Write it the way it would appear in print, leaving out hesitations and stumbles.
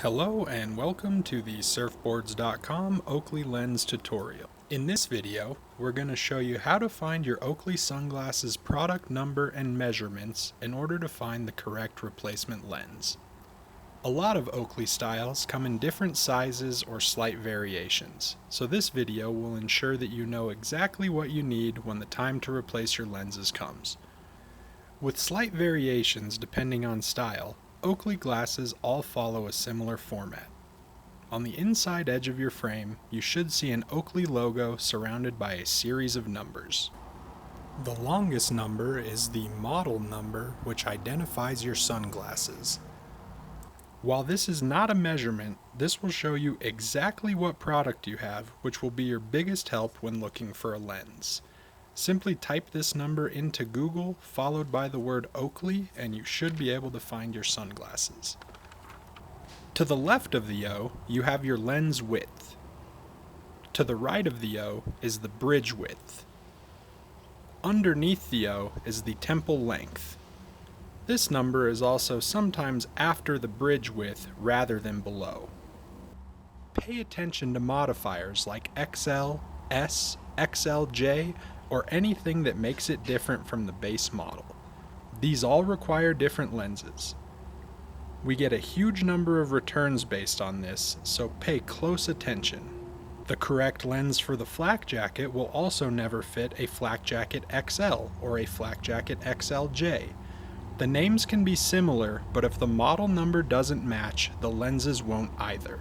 Hello and welcome to the Surfboards.com Oakley lens tutorial. In this video, we're going to show you how to find your Oakley sunglasses product number and measurements in order to find the correct replacement lens. A lot of Oakley styles come in different sizes or slight variations, so this video will ensure that you know exactly what you need when the time to replace your lenses comes. With slight variations depending on style, Oakley glasses all follow a similar format. On the inside edge of your frame, you should see an Oakley logo surrounded by a series of numbers. The longest number is the model number, which identifies your sunglasses. While this is not a measurement, this will show you exactly what product you have, which will be your biggest help when looking for a lens. Simply type this number into Google, followed by the word Oakley, and you should be able to find your sunglasses. To the left of the O, you have your lens width. To the right of the O is the bridge width. Underneath the O is the temple length. This number is also sometimes after the bridge width rather than below. Pay attention to modifiers like XL, S, XLJ, or anything that makes it different from the base model. These all require different lenses. We get a huge number of returns based on this, so pay close attention. The correct lens for the flak jacket will also never fit a flak jacket XL or a flak jacket XLJ. The names can be similar, but if the model number doesn't match, the lenses won't either.